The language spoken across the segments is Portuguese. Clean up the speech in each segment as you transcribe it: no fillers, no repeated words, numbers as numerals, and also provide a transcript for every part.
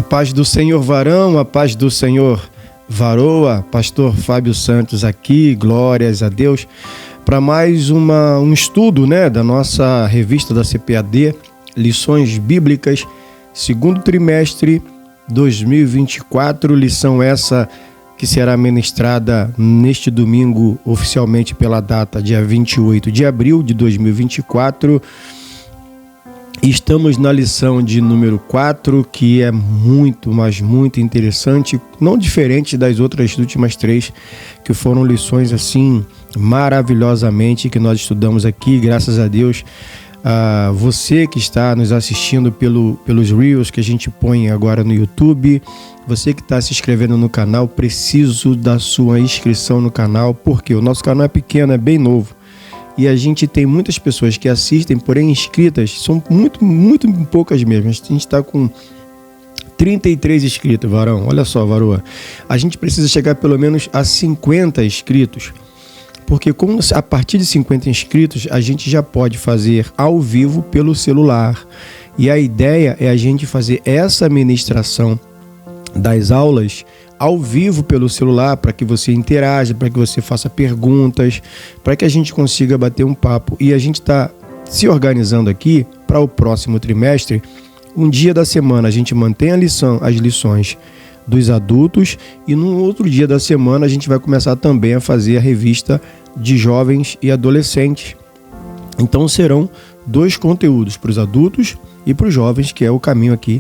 paz do Senhor Varão, a paz do Senhor Varoa, pastor Fábio Santos aqui, glórias a Deus, para mais um estudo, da nossa revista da CPAD, Lições Bíblicas, segundo trimestre 2024, lição essa que será ministrada neste domingo, oficialmente pela data dia 28 de abril de 2024. Estamos na lição de número 4, que é muito, mas muito interessante, não diferente das outras últimas 3, que foram lições assim maravilhosamente que nós estudamos aqui, graças a Deus. Você que está nos assistindo pelos Reels que a gente põe agora no YouTube, você que está se inscrevendo no canal, preciso da sua inscrição no canal, porque o nosso canal é pequeno, é bem novo. E a gente tem muitas pessoas que assistem, porém inscritas, são muito poucas mesmo. A gente está com 33 inscritos, Varão. Olha só, Varoa. A gente precisa chegar pelo menos a 50 inscritos. Porque a partir de 50 inscritos, a gente já pode fazer ao vivo pelo celular. E a ideia é a gente fazer essa ministração das aulas ao vivo pelo celular, para que você interaja, para que você faça perguntas, para que a gente consiga bater um papo. E a gente está se organizando aqui para o próximo trimestre. Um dia da semana a gente mantém as lições dos adultos e no outro dia da semana a gente vai começar também a fazer a revista de jovens e adolescentes. Então serão 2 conteúdos para os adultos e para os jovens, que é o caminho aqui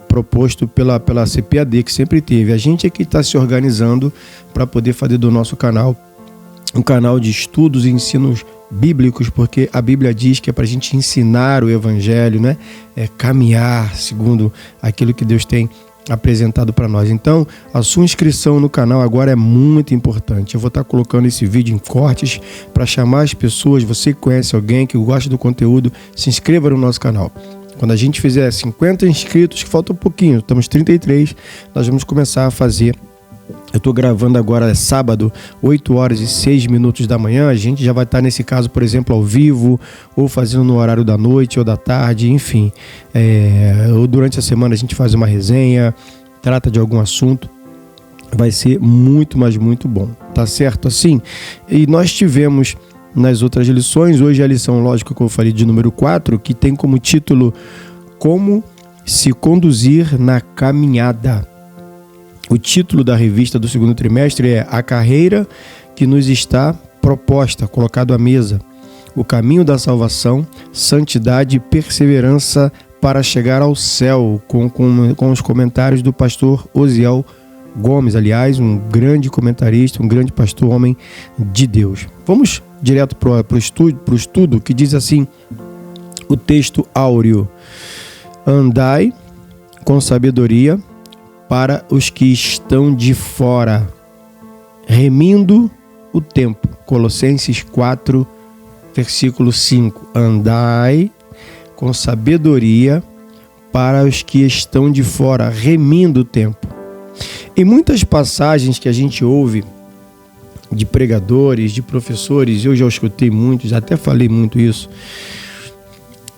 proposto pela CPAD, que sempre teve. A gente é que está se organizando para poder fazer do nosso canal um canal de estudos e ensinos bíblicos, porque a Bíblia diz que é para a gente ensinar o Evangelho, caminhar segundo aquilo que Deus tem apresentado para nós. Então, a sua inscrição no canal agora é muito importante. Eu vou estar colocando esse vídeo em cortes para chamar as pessoas. Você que conhece alguém que gosta do conteúdo, se inscreva no nosso canal. Quando a gente fizer 50 inscritos, que falta um pouquinho, estamos 33, nós vamos começar a fazer. Eu estou gravando agora, sábado, 8 horas e 6 minutos da manhã. A gente já vai estar, nesse caso, por exemplo, ao vivo, ou fazendo no horário da noite ou da tarde, enfim. Ou durante a semana a gente faz uma resenha, trata de algum assunto. Vai ser muito, mas muito bom, tá certo? Assim, e nós tivemos nas outras lições, hoje é a lição, lógico, que eu falei de número 4, que tem como título Como se conduzir na caminhada. O título da revista do segundo trimestre é A Carreira que nos está proposta, colocado à mesa. O caminho da salvação, santidade e perseverança para chegar ao céu, com os comentários do pastor Osiel Gomes, aliás, um grande comentarista, um grande pastor, homem de Deus. Vamos direto para o estudo, que diz assim, o texto áureo: andai com sabedoria para os que estão de fora, remindo o tempo. Colossenses 4, versículo 5. Andai com sabedoria para os que estão de fora, remindo o tempo. Em muitas passagens que a gente ouve de pregadores, de professores, eu já escutei muitos, até falei muito isso,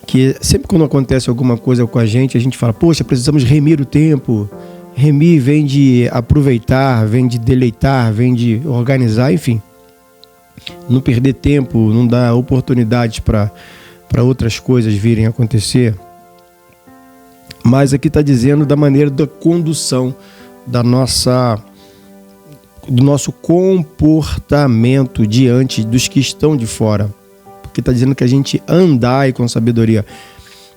que sempre quando acontece alguma coisa com a gente fala, poxa, precisamos remir o tempo. Remir vem de aproveitar, vem de deleitar, vem de organizar, enfim. Não perder tempo, não dar oportunidades para outras coisas virem a acontecer. Mas aqui está dizendo da maneira da condução do nosso comportamento diante dos que estão de fora. Porque está dizendo que a gente andai com sabedoria.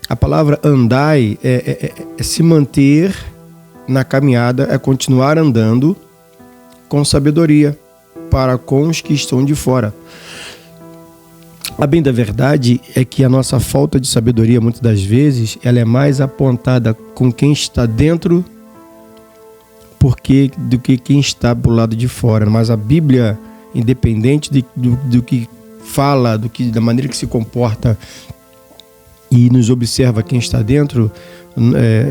A palavra andai é se manter na caminhada, é continuar andando com sabedoria para com os que estão de fora. A bem da verdade é que a nossa falta de sabedoria, muitas das vezes, ela é mais apontada com quem está dentro do que quem está do lado de fora. Mas a Bíblia, independente do que fala, da maneira que se comporta e nos observa quem está dentro,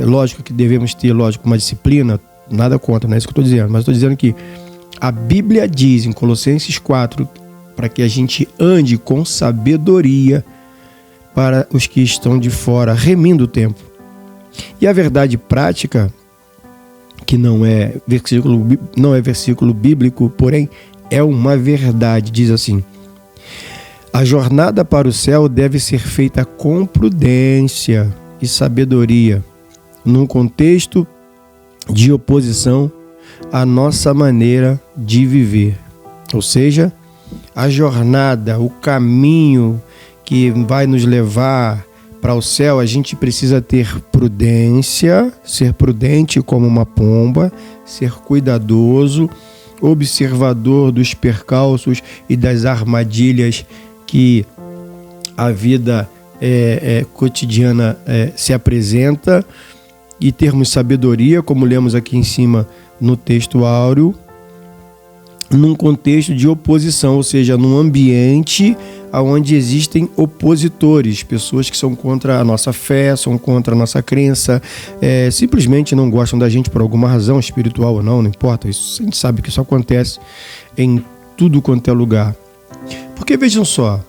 lógico que devemos ter, uma disciplina, nada contra, não é isso que eu estou dizendo, mas estou dizendo que a Bíblia diz em Colossenses 4 para que a gente ande com sabedoria para os que estão de fora, remindo o tempo. E a verdade prática, que não é versículo bíblico, porém é uma verdade, diz assim: a jornada para o céu deve ser feita com prudência e sabedoria, num contexto de oposição à nossa maneira de viver. Ou seja, a jornada, o caminho que vai nos levar para o céu, a gente precisa ter prudência, ser prudente como uma pomba, ser cuidadoso, observador dos percalços e das armadilhas que a vida cotidiana se apresenta, e termos sabedoria, como lemos aqui em cima no texto áureo, num contexto de oposição, ou seja, num ambiente onde existem opositores, pessoas que são contra a nossa fé, são contra a nossa crença, simplesmente não gostam da gente por alguma razão, espiritual ou não importa. Isso, a gente sabe que isso acontece em tudo quanto é lugar. Porque vejam só,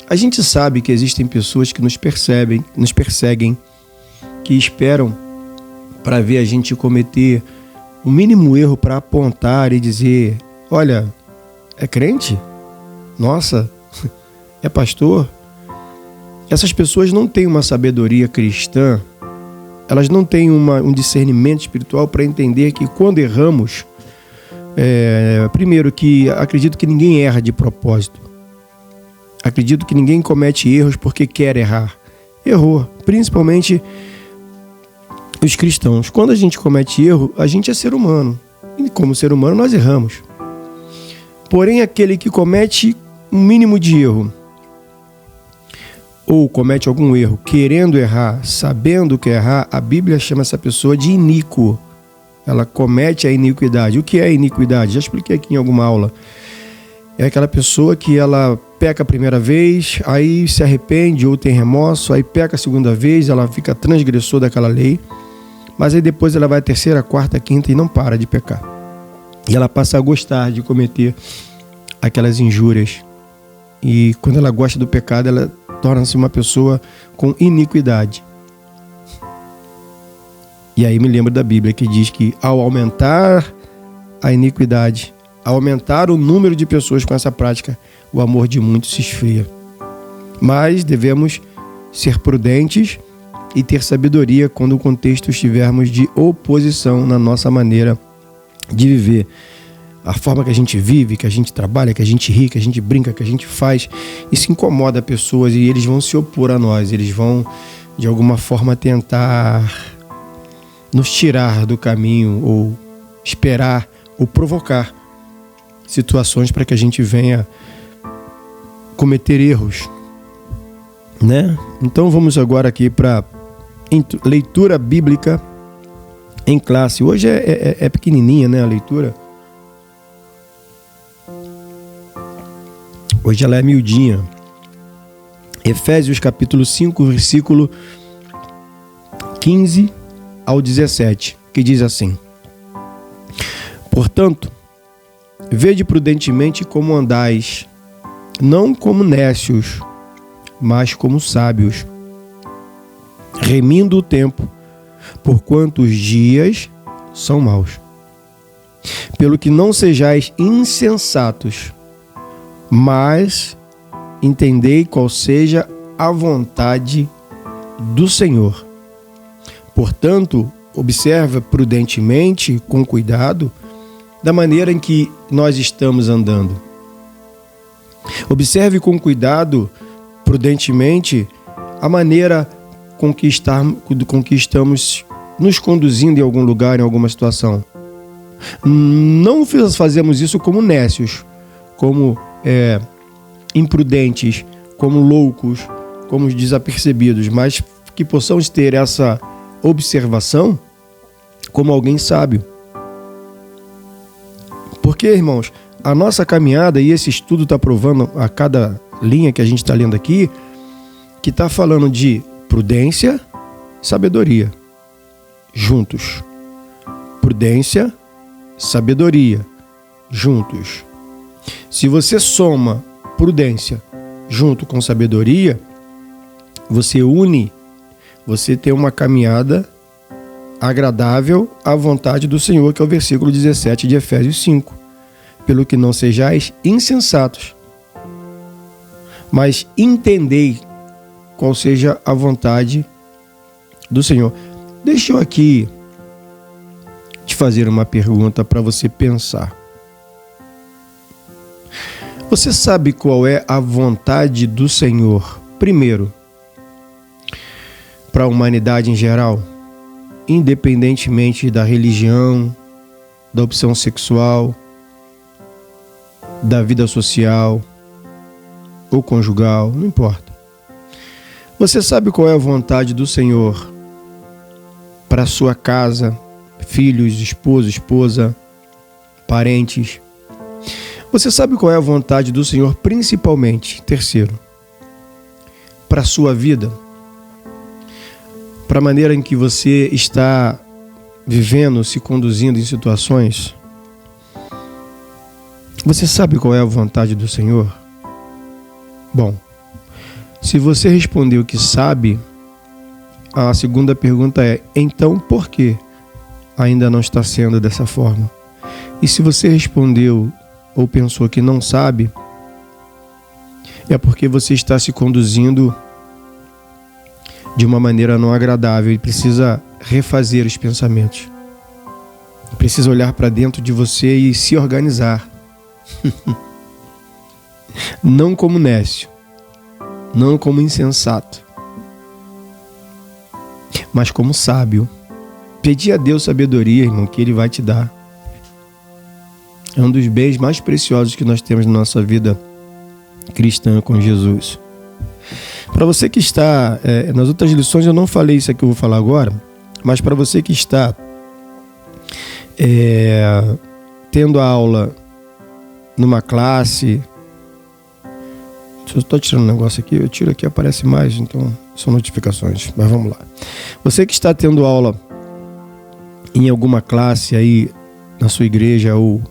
a gente sabe que existem pessoas que nos perseguem, que esperam para ver a gente cometer o mínimo erro para apontar e dizer: olha, é crente? Nossa, é pastor? Essas pessoas não têm uma sabedoria cristã, elas não têm um discernimento espiritual para entender que quando erramos, primeiro, que acredito que ninguém erra de propósito. Acredito que ninguém comete erros porque quer errar. Errou, principalmente os cristãos. Quando a gente comete erro, a gente é ser humano. E como ser humano, nós erramos. Porém, aquele que comete um mínimo de erro, ou comete algum erro querendo errar, sabendo que errar, a Bíblia chama essa pessoa de iníquo. Ela comete a iniquidade. O que é iniquidade? Já expliquei aqui em alguma aula. É aquela pessoa que ela peca a primeira vez, aí se arrepende ou tem remorso, aí peca a segunda vez, ela fica transgressor daquela lei, mas aí depois ela vai a terceira, quarta, quinta e não para de pecar. E ela passa a gostar de cometer aquelas injúrias. E quando ela gosta do pecado, ela torna-se uma pessoa com iniquidade. E aí me lembro da Bíblia que diz que ao aumentar a iniquidade, ao aumentar o número de pessoas com essa prática, o amor de muitos se esfria. Mas devemos ser prudentes e ter sabedoria quando o contexto estivermos de oposição na nossa maneira de viver. A forma que a gente vive, que a gente trabalha, que a gente ri, que a gente brinca, que a gente faz, isso incomoda pessoas e eles vão se opor a nós, eles vão de alguma forma tentar nos tirar do caminho ou esperar ou provocar situações para que a gente venha cometer erros, né? Então vamos agora aqui para leitura bíblica em classe. Hoje é pequenininha, né, a leitura. Hoje ela é miudinha. Efésios capítulo 5, versículo 15 ao 17, que diz assim: portanto, vede prudentemente como andais, não como nécios, mas como sábios, remindo o tempo, porquanto os dias são maus. Pelo que não sejais insensatos, mas entendei qual seja a vontade do Senhor. Portanto, observa prudentemente, com cuidado, da maneira em que nós estamos andando. Observe com cuidado, prudentemente, a maneira com que estamos nos conduzindo em algum lugar, em alguma situação. Não fazemos isso como nécios, como imprudentes, como loucos, como desapercebidos, mas que possamos ter essa observação como alguém sábio. Porque, irmãos, a nossa caminhada, e esse estudo está provando a cada linha que a gente está lendo aqui, que está falando de prudência e sabedoria juntos. Prudência e sabedoria juntos. Se você soma prudência junto com sabedoria, você une, você tem uma caminhada agradável à vontade do Senhor, que é o versículo 17 de Efésios 5. Pelo que não sejais insensatos, mas entendei qual seja a vontade do Senhor. Deixa eu aqui te fazer uma pergunta para você pensar. Você sabe qual é a vontade do Senhor, primeiro, para a humanidade em geral, independentemente da religião, da opção sexual, da vida social ou conjugal, não importa. Você sabe qual é a vontade do Senhor para a sua casa, filhos, esposo, esposa, parentes? Você sabe qual é a vontade do Senhor, principalmente, terceiro, para a sua vida? Para a maneira em que você está vivendo, se conduzindo em situações? Você sabe qual é a vontade do Senhor? Bom, se você respondeu que sabe, a segunda pergunta é: então por que ainda não está sendo dessa forma? E se você respondeu ou pensou que não sabe, é porque você está se conduzindo de uma maneira não agradável e precisa refazer os pensamentos. Precisa olhar para dentro de você e se organizar. Não como nécio, não como insensato, mas como sábio. Pedir a Deus sabedoria, irmão, que Ele vai te dar. É um dos bens mais preciosos que nós temos na nossa vida cristã com Jesus. Para você que está, nas outras lições eu não falei isso aqui que eu vou falar agora, mas para você que está tendo a aula numa classe, se eu estou tirando um negócio aqui, eu tiro aqui, aparece mais, então são notificações, mas vamos lá. Você que está tendo aula em alguma classe aí na sua igreja ou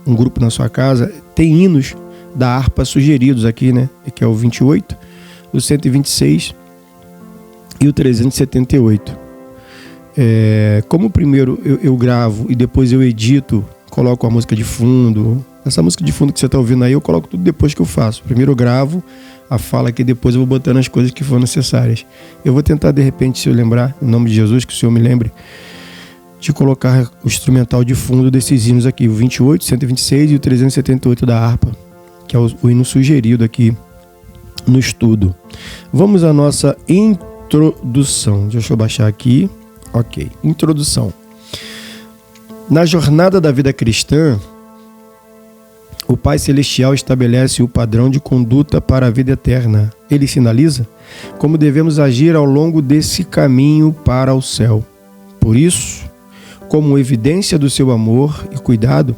um grupo na sua casa, tem hinos da harpa sugeridos aqui, né? Que é o 28, o 126 e o 378. Como primeiro eu gravo e depois eu edito, coloco a música de fundo. Essa música de fundo que você está ouvindo aí, eu coloco tudo depois que eu faço. Primeiro eu gravo a fala aqui, depois eu vou botando as coisas que forem necessárias. Eu vou tentar, de repente, se eu lembrar, em nome de Jesus, que o Senhor me lembre, de colocar o instrumental de fundo desses hinos aqui, o 28, 126 e o 378 da harpa, que é o hino sugerido aqui no estudo. Vamos à nossa introdução. Deixa eu baixar aqui. Ok, introdução. Na jornada da vida cristã, o Pai Celestial estabelece o padrão de conduta para a vida eterna. Ele sinaliza como devemos agir ao longo desse caminho para o céu. Por isso, como evidência do seu amor e cuidado,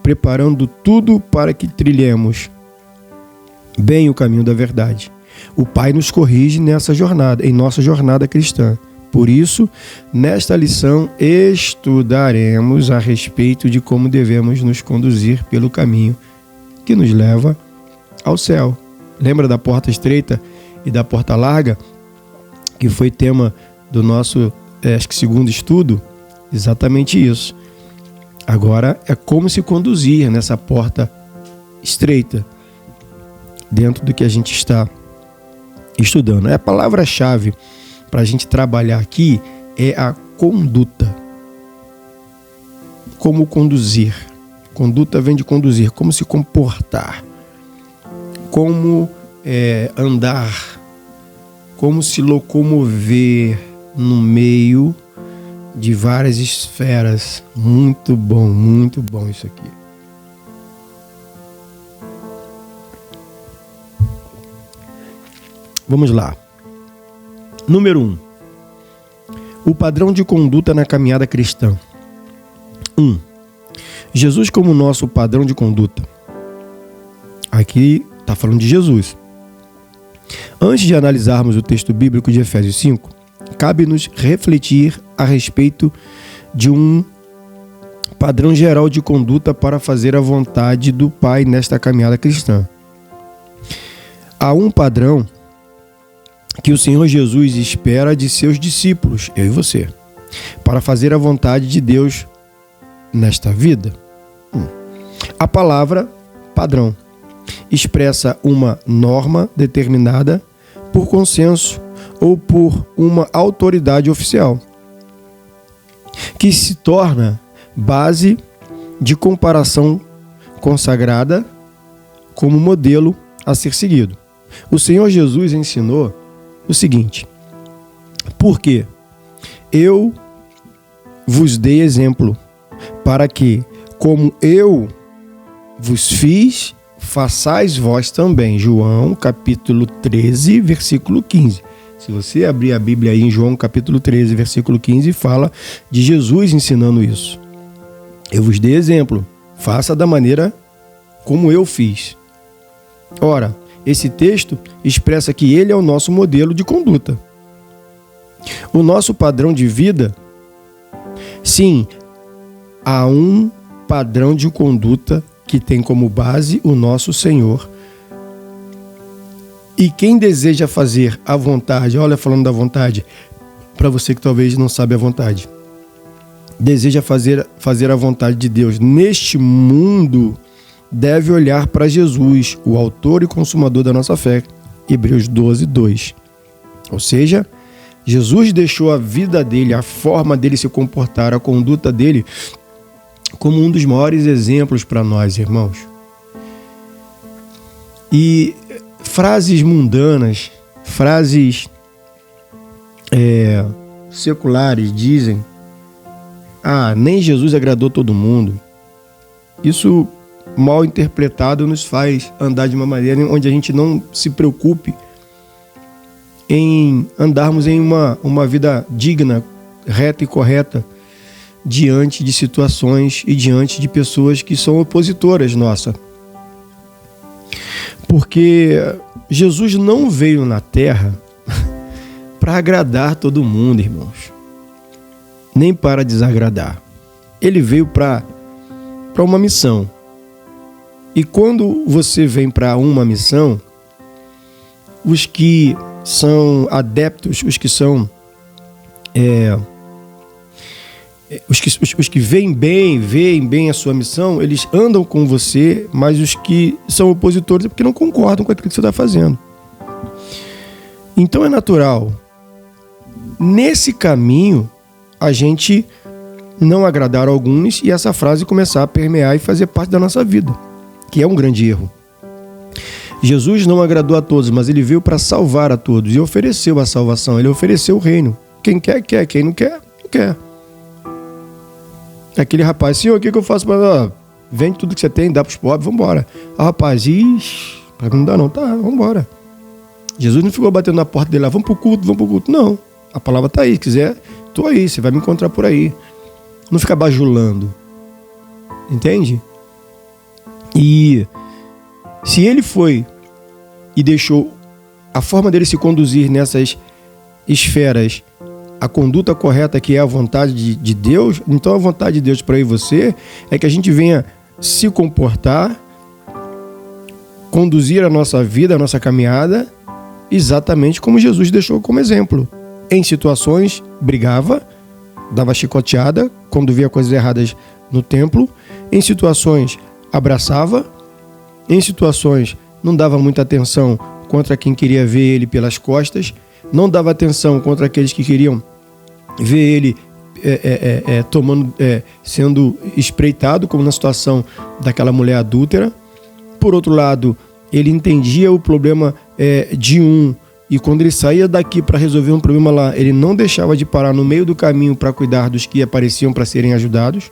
preparando tudo para que trilhemos bem o caminho da verdade. O Pai nos corrige nessa jornada, em nossa jornada cristã. Por isso, nesta lição, estudaremos a respeito de como devemos nos conduzir pelo caminho que nos leva ao céu. Lembra da porta estreita e da porta larga, que foi tema do nosso, acho que segundo estudo? Exatamente isso. Agora é como se conduzir nessa porta estreita, dentro do que a gente está estudando. A palavra-chave para a gente trabalhar aqui é a conduta. Como conduzir. Conduta vem de conduzir, como se comportar, como andar, como se locomover no meio de várias esferas. Muito bom isso aqui. Vamos lá. Número 1. O padrão de conduta na caminhada cristã. 1. Jesus como nosso padrão de conduta. Aqui está falando de Jesus. Antes de analisarmos o texto bíblico de Efésios 5, cabe-nos refletir a respeito de um padrão geral de conduta para fazer a vontade do Pai nesta caminhada cristã. Há um padrão que o Senhor Jesus espera de seus discípulos, eu e você. para fazer a vontade de Deus nesta vida. A palavra padrão expressa uma norma determinada por consenso ou por uma autoridade oficial, que se torna base de comparação consagrada como modelo a ser seguido. O Senhor Jesus ensinou o seguinte: porque eu vos dei exemplo, para que, como eu vos fiz, façais vós também. João capítulo 13, versículo 15. Se você abrir a Bíblia aí em João capítulo 13, versículo 15, fala de Jesus ensinando isso. Eu vos dei exemplo, faça da maneira como eu fiz. Ora, esse texto expressa que ele é o nosso modelo de conduta. O nosso padrão de vida, sim, há um padrão de conduta que tem como base o nosso Senhor. E quem deseja fazer a vontade, olha, falando da vontade, para você que talvez não sabe a vontade, deseja fazer a vontade de Deus neste mundo, deve olhar para Jesus, o autor e consumador da nossa fé. Hebreus 12, 2. Ou seja, Jesus deixou a vida dele, a forma dele se comportar, a conduta dele, como um dos maiores exemplos para nós, irmãos. E frases mundanas, frases seculares dizem: nem Jesus agradou todo mundo. Isso, mal interpretado, nos faz andar de uma maneira onde a gente não se preocupe em andarmos em uma vida digna, reta e correta, diante de situações e diante de pessoas que são opositoras nossa. Porque Jesus não veio na terra para agradar todo mundo, irmãos, nem para desagradar. Ele veio para uma missão. E quando você vem para uma missão, os que são adeptos, os que são os que veem bem a sua missão, eles andam com você, mas os que são opositores é porque não concordam com aquilo que você está fazendo. Então é natural, nesse caminho, a gente não agradar alguns e essa frase começar a permear e fazer parte da nossa vida, que é um grande erro. Jesus não agradou a todos, mas ele veio para salvar a todos e ofereceu a salvação, ele ofereceu o reino. Quem quer, quer. Quem não quer, não quer. Aquele rapaz: Senhor, o que eu faço para... Vende tudo que você tem, dá para os pobres, vamos embora. Rapaz, não dá não, tá, vamos embora. Jesus não ficou batendo na porta dele lá: vamos pro culto. Não, a palavra tá aí, se quiser, tô aí, você vai me encontrar por aí. Não fica bajulando. Entende? E se ele foi e deixou a forma dele se conduzir nessas esferas, a conduta correta, que é a vontade de Deus, então a vontade de Deus para eu e você é que a gente venha se comportar, conduzir a nossa vida, a nossa caminhada, exatamente como Jesus deixou como exemplo. Em situações, brigava, dava chicoteada quando via coisas erradas no templo. Em situações, abraçava. Em situações, não dava muita atenção contra quem queria ver ele pelas costas. Não dava atenção contra aqueles que queriam ver ele sendo espreitado, como na situação daquela mulher adúltera. Por outro lado, ele entendia o problema de um, e quando ele saía daqui para resolver um problema lá, ele não deixava de parar no meio do caminho para cuidar dos que apareciam para serem ajudados.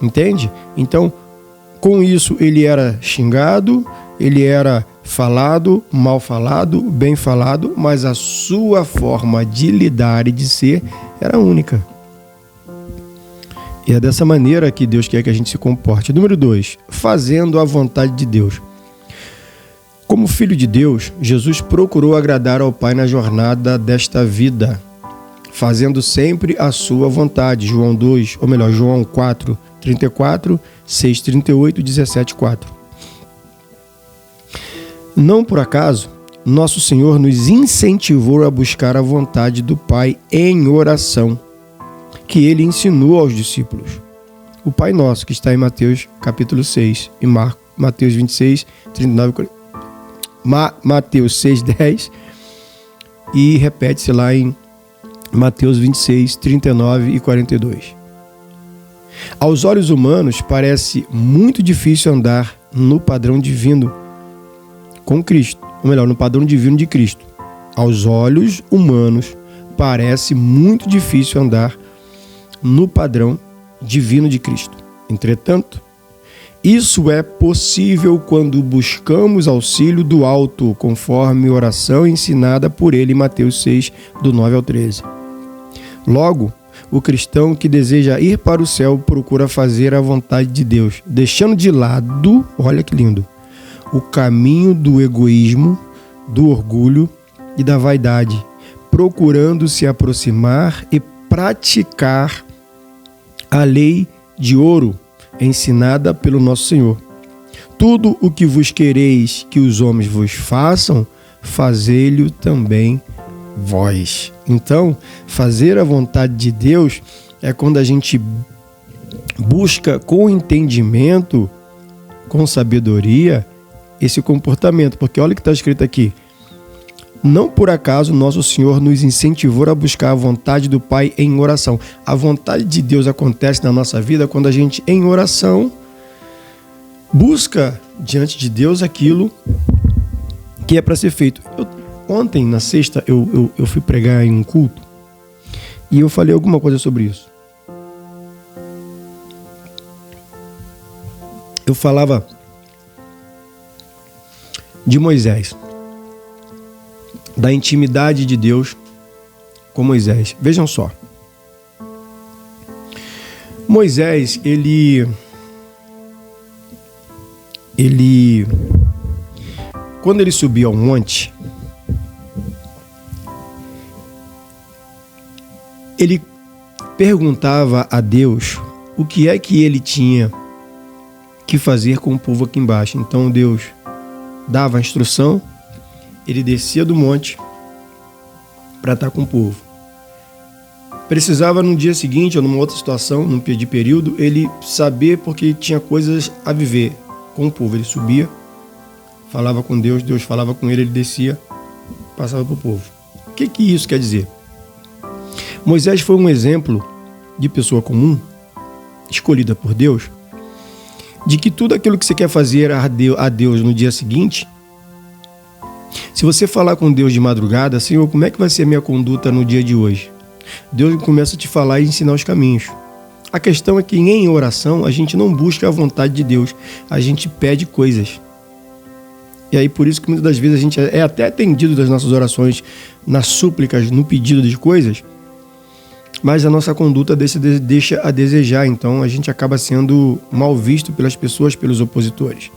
Entende? Então, com isso, ele era xingado, ele era falado, mal falado, bem falado, mas a sua forma de lidar e de ser era única. E é dessa maneira que Deus quer que a gente se comporte. Número 2, fazendo a vontade de Deus. Como filho de Deus, Jesus procurou agradar ao Pai na jornada desta vida, fazendo sempre a sua vontade. João 4, 34, 6, 38, 17, 4. Não por acaso, nosso Senhor nos incentivou a buscar a vontade do Pai em oração. que ele ensinou aos discípulos. O Pai Nosso, que está em Mateus capítulo 6, e Mateus 26, 39, Mateus 6, 10, e repete-se lá em Mateus 26, 39 e 42. Aos olhos humanos, parece muito difícil andar no padrão divino com Cristo, ou melhor, no padrão divino de Cristo. Aos olhos humanos, parece muito difícil andar no padrão divino de Cristo. Entretanto, isso é possível quando buscamos auxílio do alto, conforme oração ensinada por ele em Mateus 6, do 9 ao 13. Logo, o cristão que deseja ir para o céu procura fazer a vontade de Deus, deixando de lado, olha que lindo, o caminho do egoísmo, do orgulho e da vaidade, procurando se aproximar e praticar a lei de ouro ensinada pelo nosso Senhor. Tudo o que vos quereis que os homens vos façam, fazei-lhe também vós. Então, fazer a vontade de Deus é quando a gente busca com entendimento, com sabedoria, esse comportamento. Porque olha o que está escrito aqui. Não por acaso nosso Senhor nos incentivou a buscar a vontade do Pai em oração. A vontade de Deus acontece na nossa vida quando a gente, em oração, busca diante de Deus aquilo que é para ser feito. Ontem, na sexta, eu fui pregar em um culto e eu falei alguma coisa sobre isso. Eu falava de Moisés, da intimidade de Deus com Moisés. Vejam só. Moisés, ele quando ele subiu ao monte, ele perguntava a Deus o que é que ele tinha que fazer com o povo aqui embaixo. Então Deus dava a instrução, ele descia do monte para estar com o povo. Precisava no dia seguinte ou numa outra situação, num período, ele saber porque tinha coisas a viver com o povo. Ele subia, falava com Deus, Deus falava com ele, ele descia, passava para o povo. O que isso quer dizer? Moisés foi um exemplo de pessoa comum, escolhida por Deus, de que tudo aquilo que você quer fazer a Deus no dia seguinte, se você falar com Deus de madrugada, Senhor, como é que vai ser a minha conduta no dia de hoje? Deus começa a te falar e ensinar os caminhos. A questão é que em oração a gente não busca a vontade de Deus, a gente pede coisas. E aí por isso que muitas das vezes a gente é até atendido das nossas orações, nas súplicas, no pedido de coisas, mas a nossa conduta deixa a desejar, então a gente acaba sendo mal visto pelas pessoas, pelos opositores.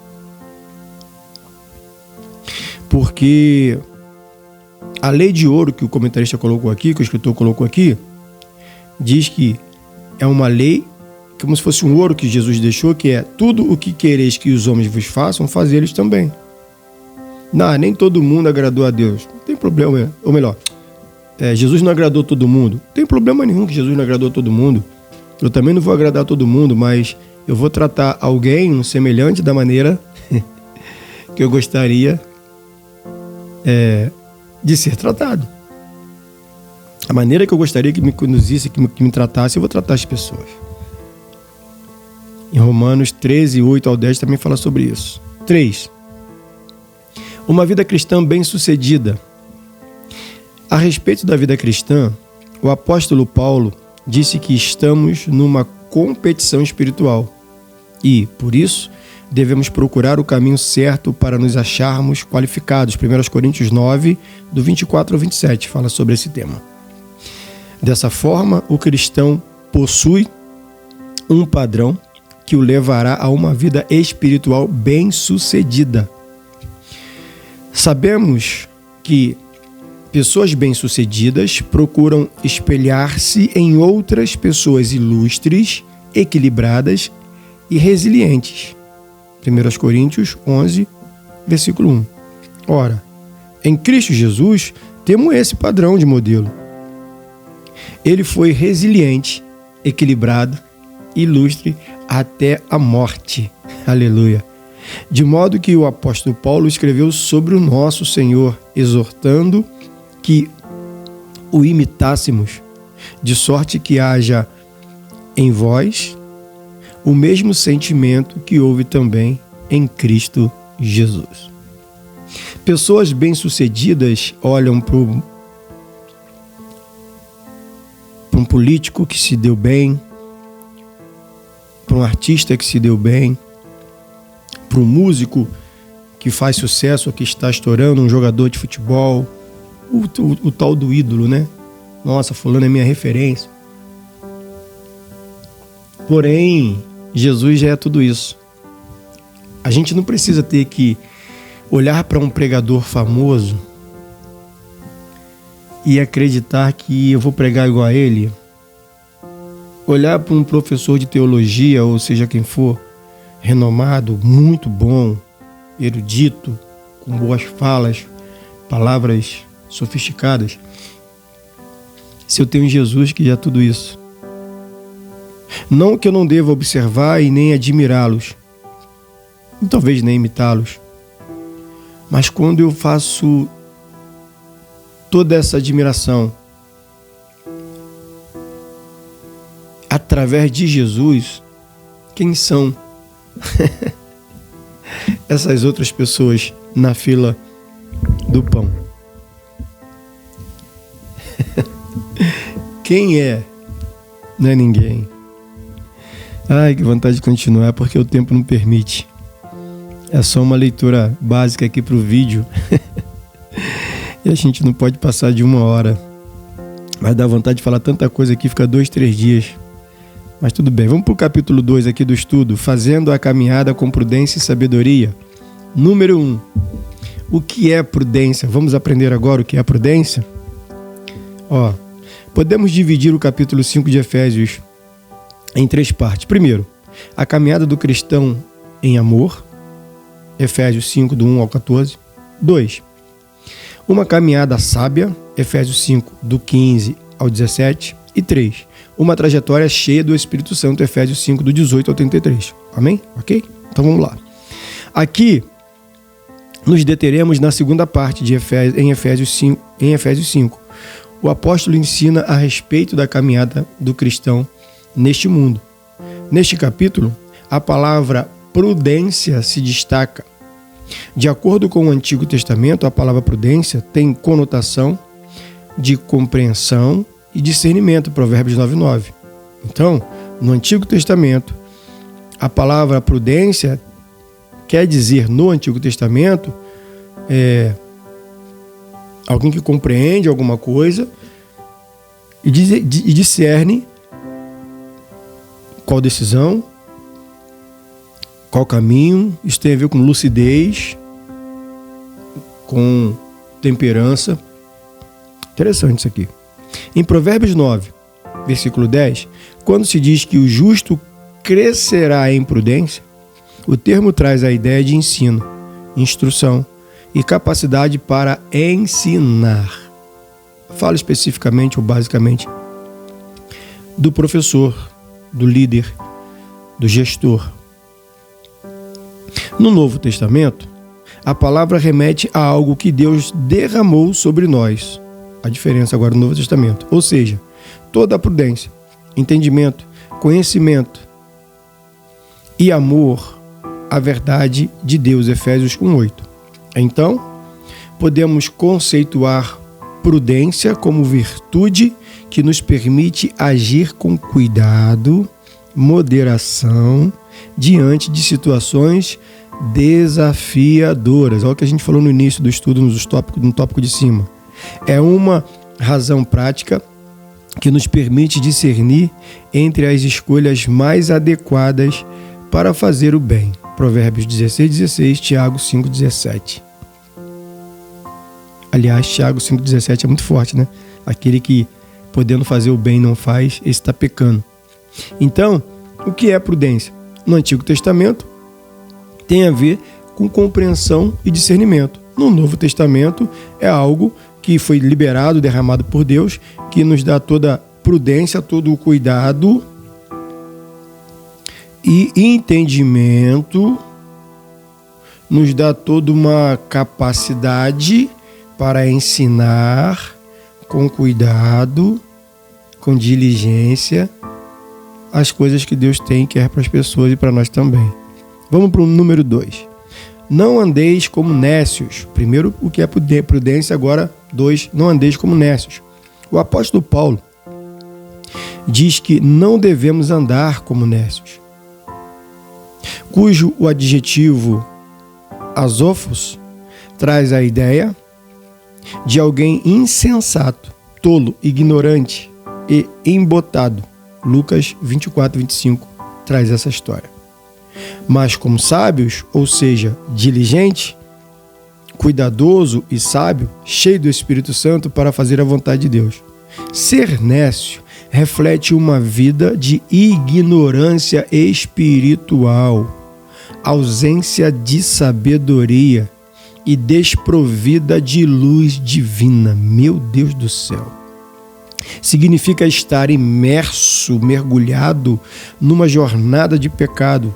Porque a lei de ouro que o comentarista colocou aqui, que o escritor colocou aqui, diz que é uma lei como se fosse um ouro que Jesus deixou, que é tudo o que quereis que os homens vos façam, fazer eles também. Não, nem todo mundo agradou a Deus. Não tem problema, ou melhor, Jesus não agradou todo mundo. Não tem problema nenhum que Jesus não agradou todo mundo. Eu também não vou agradar todo mundo, mas eu vou tratar alguém um semelhante da maneira que eu gostaria de ser tratado. A maneira que eu gostaria que me conduzisse, que me tratasse, eu vou tratar as pessoas. Em Romanos 13, 8 ao 10 também fala sobre isso. 3. Uma vida cristã bem-sucedida. A respeito da vida cristã, o apóstolo Paulo disse que estamos numa competição espiritual e, por isso, devemos procurar o caminho certo para nos acharmos qualificados. 1 Coríntios 9, do 24 ao 27, fala sobre esse tema. Dessa forma, o cristão possui um padrão que o levará a uma vida espiritual bem-sucedida. Sabemos que pessoas bem-sucedidas procuram espelhar-se em outras pessoas ilustres, equilibradas e resilientes. 1 Coríntios 11, versículo 1. Ora, em Cristo Jesus, temos esse padrão de modelo. Ele foi resiliente equilibrado, ilustre até a morte. Aleluia. De modo que o apóstolo Paulo escreveu sobre o nosso Senhor, exortando que o imitássemos, de sorte que haja em vós o mesmo sentimento que houve também em Cristo Jesus. Pessoas bem-sucedidas olham para um político que se deu bem, para um artista que se deu bem, para um músico que faz sucesso, que está estourando, um jogador de futebol, o tal do ídolo, né? Nossa, fulano é minha referência. Porém, Jesus já é tudo isso. A gente não precisa ter que olhar para um pregador famoso e acreditar que eu vou pregar igual a ele. Olhar para um professor de teologia, ou seja quem for, renomado, muito bom, erudito, com boas falas, palavras sofisticadas. Se eu tenho Jesus que já é tudo isso. Não que eu não deva observar e nem admirá-los, e talvez nem imitá-los, mas quando eu faço toda essa admiração através de Jesus, quem são essas outras pessoas na fila do pão? Quem é? Não é ninguém. Ai, que vontade de continuar, porque o tempo não permite. É só uma leitura básica aqui para o vídeo. E a gente não pode passar de 1 hora. Mas dá vontade de falar tanta coisa aqui, fica 2, 3 dias. Mas tudo bem, vamos para o capítulo 2 aqui do estudo. Fazendo a caminhada com prudência e sabedoria. Número 1. O que é prudência? Vamos aprender agora o que é prudência? Podemos dividir o capítulo 5 de Efésios em 3 partes. Primeiro, a caminhada do cristão em amor. Efésios 5, do 1 ao 14. 2. Uma caminhada sábia. Efésios 5, do 15 ao 17. E 3. Uma trajetória cheia do Espírito Santo. Efésios 5, do 18 ao 33. Amém? Ok? Então vamos lá. Aqui nos deteremos na segunda parte de em Efésios 5. O apóstolo ensina a respeito da caminhada do cristão neste mundo. Neste capítulo, a palavra prudência se destaca. De acordo com o Antigo Testamento, a palavra prudência tem conotação de compreensão e discernimento, Provérbios 9:9. Então, no Antigo Testamento, a palavra prudência quer dizer, no Antigo Testamento, alguém que compreende alguma coisa e discerne qual decisão, qual caminho. Isso tem a ver com lucidez, com temperança. Interessante isso aqui. Em Provérbios 9, versículo 10, quando se diz que o justo crescerá em prudência, o termo traz a ideia de ensino, instrução e capacidade para ensinar. Fala especificamente ou basicamente do professor, do líder, do gestor. No Novo Testamento, a palavra remete a algo que Deus derramou sobre nós. A diferença agora no Novo Testamento. Ou seja, toda a prudência, entendimento, conhecimento e amor à verdade de Deus. Efésios 1:8. Então, podemos conceituar prudência como virtude que nos permite agir com cuidado, moderação, diante de situações desafiadoras. Olha o que a gente falou no início do estudo, no tópico de cima. É uma razão prática que nos permite discernir entre as escolhas mais adequadas para fazer o bem. Provérbios 16:16, Tiago 5:17. Aliás, Tiago 5:17 é muito forte, né? Aquele que, podendo fazer o bem, não faz, esse está pecando. Então, o que é prudência? No Antigo Testamento, tem a ver com compreensão e discernimento. No Novo Testamento, é algo que foi liberado, derramado por Deus, que nos dá toda prudência, todo o cuidado e entendimento nos dá toda uma capacidade para ensinar com cuidado, com diligência, as coisas que Deus tem e quer para as pessoas e para nós também. Vamos para o número 2. Não andeis como nécios. Primeiro, o que é prudência. Agora, 2, não andeis como nécios. O apóstolo Paulo diz que não devemos andar como nécios, cujo o adjetivo azofos traz a ideia de alguém insensato, tolo, ignorante e embotado. Lucas 24, 25 traz essa história. Mas como sábios, ou seja, diligente, cuidadoso e sábio, cheio do Espírito Santo para fazer a vontade de Deus. Ser nécio reflete uma vida de ignorância espiritual, ausência de sabedoria e desprovida de luz divina. Meu Deus do céu! Significa estar imerso, mergulhado numa jornada de pecado.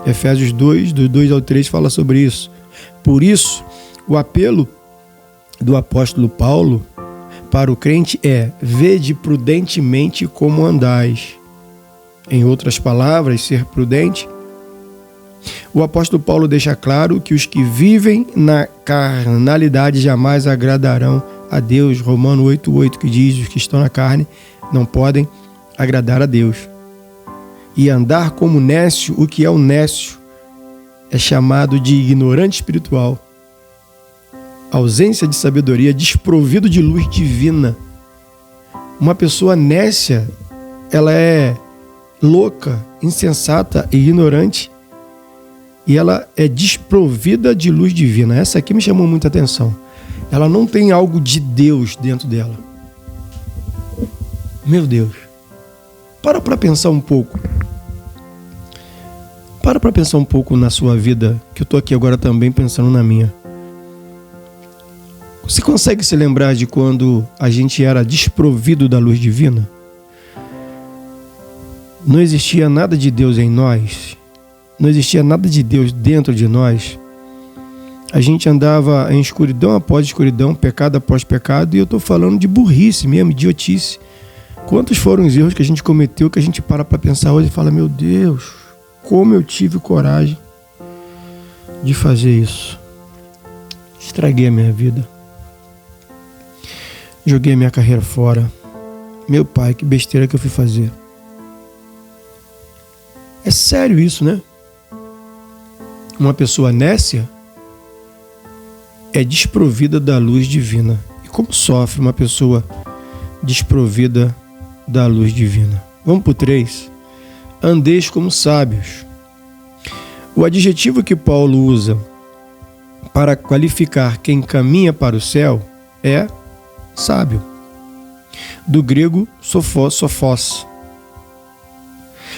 Efésios 2, do 2 ao 3 fala sobre isso. Por isso, o apelo do apóstolo Paulo para o crente é: vede prudentemente como andais. Em outras palavras, ser prudente. O apóstolo Paulo deixa claro que os que vivem na carnalidade jamais agradarão a Deus. Romanos 8:8, que diz: os que estão na carne não podem agradar a Deus. E andar como nécio, o que é o nécio? É chamado de ignorante espiritual, ausência de sabedoria, desprovido de luz divina. Uma pessoa nécia, ela é louca, insensata e ignorante, e ela é desprovida de luz divina. Essa aqui me chamou muita atenção. Ela não tem algo de Deus dentro dela. Meu Deus. Para pensar um pouco. Para pensar um pouco na sua vida, que eu estou aqui agora também pensando na minha. Você consegue se lembrar de quando a gente era desprovido da luz divina? Não existia nada de Deus em nós. Não existia nada de Deus dentro de nós. A gente andava em escuridão após escuridão, pecado após pecado, e eu estou falando de burrice mesmo, idiotice. Quantos foram os erros que a gente cometeu, que a gente para pensar hoje e fala: meu Deus, como eu tive coragem de fazer isso. Estraguei a minha vida. Joguei a minha carreira fora. Meu pai, que besteira que eu fui fazer. É sério isso, né? Uma pessoa nécia é desprovida da luz divina. E como sofre uma pessoa desprovida da luz divina? Vamos para o 3. Andeis como sábios. O adjetivo que Paulo usa para qualificar quem caminha para o céu é sábio. Do grego sofós.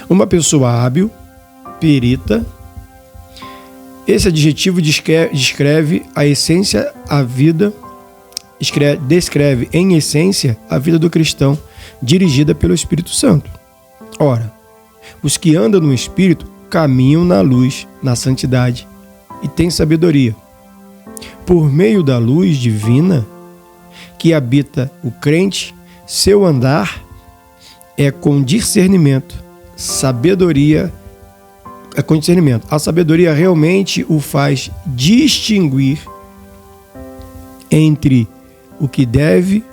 Uma pessoa hábil, perita. Esse adjetivo descreve a essência, a vida, descreve em essência a vida do cristão, dirigida pelo Espírito Santo. Ora, os que andam no Espírito caminham na luz, na santidade e têm sabedoria. Por meio da luz divina que habita o crente, seu andar é com discernimento, sabedoria. Com discernimento. A sabedoria realmente o faz distinguir entre o que deve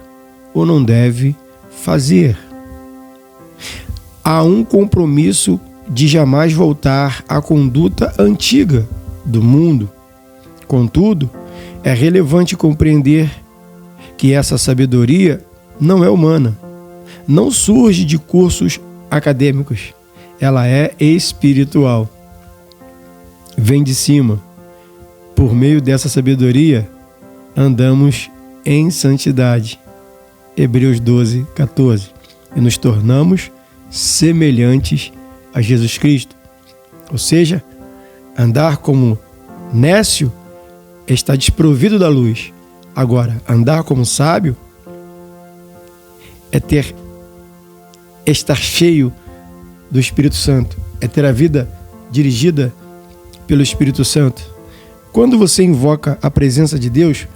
ou não deve fazer. Há um compromisso de jamais voltar à conduta antiga do mundo. Contudo, é relevante compreender que essa sabedoria não é humana, não surge de cursos acadêmicos, ela é espiritual. Vem de cima. Por meio dessa sabedoria, andamos em santidade. Hebreus 12, 14. E nos tornamos semelhantes a Jesus Cristo. Ou seja, andar como nécio está desprovido da luz. Agora, andar como sábio é estar cheio do Espírito Santo, é ter a vida dirigida pelo Espírito Santo. Quando você invoca a presença de Deus,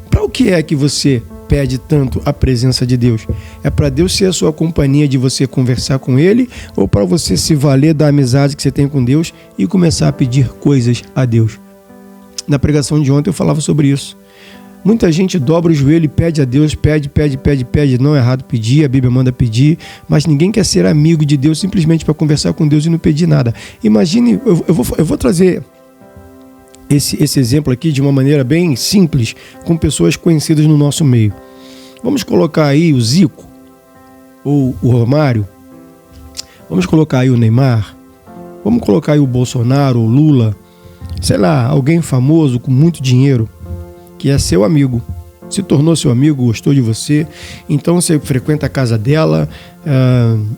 para o que é que você pede tanto a presença de Deus? É para Deus ser a sua companhia de você conversar com Ele, ou para você se valer da amizade que você tem com Deus e começar a pedir coisas a Deus? Na pregação de ontem eu falava sobre isso. Muita gente dobra o joelho e pede a Deus, pede. Não é errado pedir, a Bíblia manda pedir, mas ninguém quer ser amigo de Deus simplesmente para conversar com Deus e não pedir nada. Imagine, eu vou trazer esse exemplo aqui de uma maneira bem simples, com pessoas conhecidas no nosso meio. Vamos colocar aí o Zico, ou o Romário, vamos colocar aí o Neymar, vamos colocar aí o Bolsonaro, o Lula, sei lá, alguém famoso com muito dinheiro, que é seu amigo, se tornou seu amigo, gostou de você, então você frequenta a casa dela,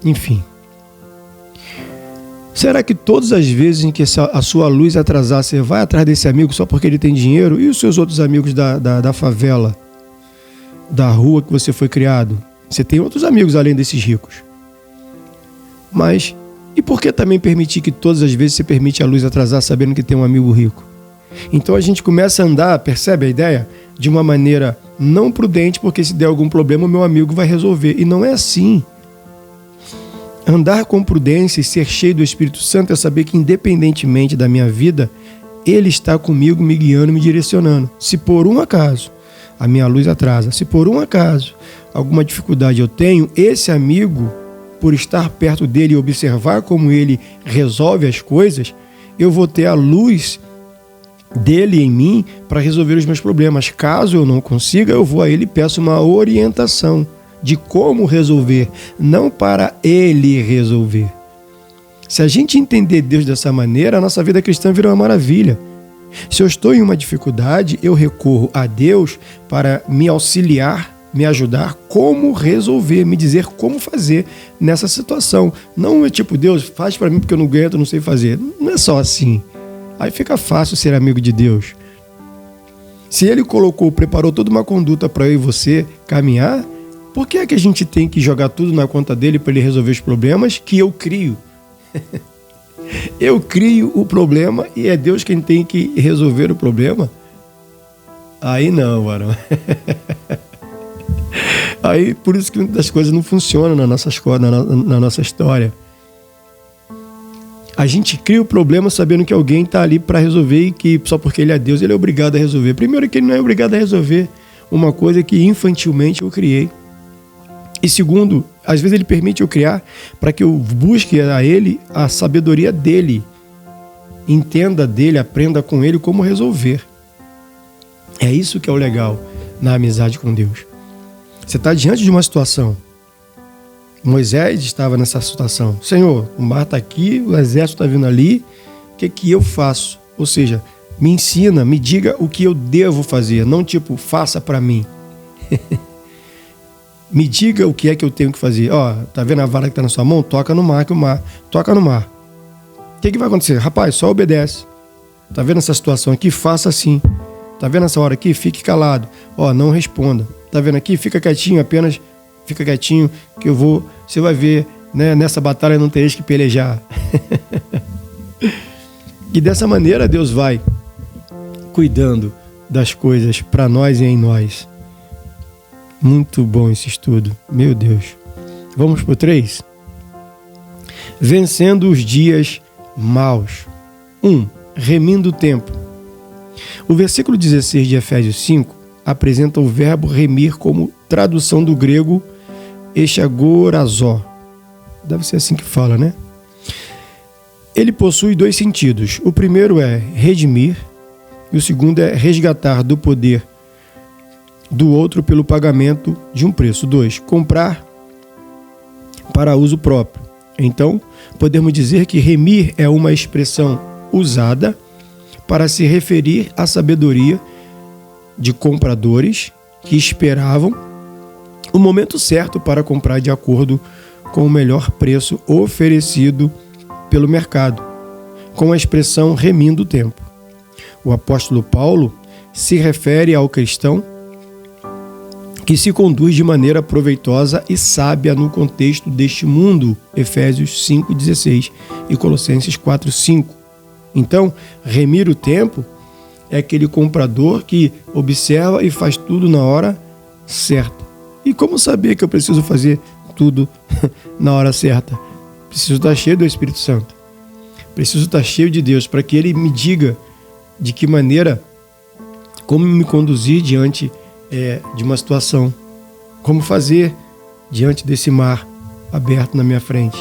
enfim. Será que todas as vezes em que a sua luz atrasar, você vai atrás desse amigo só porque ele tem dinheiro? E os seus outros amigos da favela, da rua que você foi criado? Você tem outros amigos além desses ricos. Mas, e por que também permitir que todas as vezes você permite a luz atrasar sabendo que tem um amigo rico? Então a gente começa a andar, percebe a ideia? De uma maneira não prudente, porque se der algum problema o meu amigo vai resolver. E não é assim. Andar com prudência e ser cheio do Espírito Santo é saber que, independentemente da minha vida, Ele está comigo, me guiando, me direcionando. Se por um acaso a minha luz atrasa, se por um acaso alguma dificuldade eu tenho, esse amigo, por estar perto dele e observar como ele resolve as coisas, eu vou ter a luz dele em mim para resolver os meus problemas. Caso eu não consiga, eu vou a ele e peço uma orientação de como resolver, não para ele resolver. Se a gente entender Deus dessa maneira, a nossa vida cristã vira uma maravilha. Se eu estou em uma dificuldade, eu recorro a Deus para me auxiliar, me ajudar como resolver, me dizer como fazer nessa situação. Não é tipo, Deus, faz para mim porque eu não aguento, não sei fazer. Não é só assim. Aí fica fácil ser amigo de Deus. Se Ele preparou toda uma conduta para eu e você caminhar, por que é que a gente tem que jogar tudo na conta dele para ele resolver os problemas que eu crio? Eu crio o problema e é Deus quem tem que resolver o problema? Aí não, varão. Aí por isso que as coisas não funcionam na nossa história. A gente cria o problema sabendo que alguém está ali para resolver e que só porque ele é Deus, ele é obrigado a resolver. Primeiro que ele não é obrigado a resolver uma coisa que infantilmente eu criei. E segundo, às vezes ele permite eu criar para que eu busque a ele a sabedoria dele, entenda dele, aprenda com ele como resolver. É isso que é o legal na amizade com Deus. Você está diante de uma situação. Moisés estava nessa situação. Senhor, o mar está aqui, o exército está vindo ali, o que eu faço? Ou seja, me ensina, me diga o que eu devo fazer, não tipo, faça para mim. Me diga o que é que eu tenho que fazer. Tá vendo a vara que está na sua mão? Toca no mar, que o mar toca no mar. O que vai acontecer? Rapaz, só obedece. Tá vendo essa situação aqui? Faça assim. Tá vendo essa hora aqui? Fique calado. Não responda. Tá vendo aqui? Fica quietinho, apenas fica quietinho, que você vai ver, né? Nessa batalha não tereis que pelejar. E dessa maneira Deus vai cuidando das coisas para nós e em nós. Muito bom esse estudo, meu Deus. Vamos pro 3? Vencendo os dias maus. 1. Remindo o tempo. O versículo 16 de Efésios 5 apresenta o verbo remir como tradução do grego echagorazó. Deve ser assim que fala, né? Ele possui 2 sentidos. O primeiro é redimir e o segundo é resgatar do poder do outro pelo pagamento de um preço. 2. Comprar para uso próprio. Então, podemos dizer que remir é uma expressão usada para se referir à sabedoria de compradores que esperavam o momento certo para comprar de acordo com o melhor preço oferecido pelo mercado, com a expressão remindo o tempo. O apóstolo Paulo se refere ao cristão que se conduz de maneira proveitosa e sábia no contexto deste mundo, Efésios 5,16 e Colossenses 4,5. Então, remir o tempo é aquele comprador que observa e faz tudo na hora certa. E como saber que eu preciso fazer tudo na hora certa? Preciso estar cheio do Espírito Santo. Preciso estar cheio de Deus para que Ele me diga de que maneira, como me conduzir diante de uma situação, como fazer diante desse mar aberto na minha frente.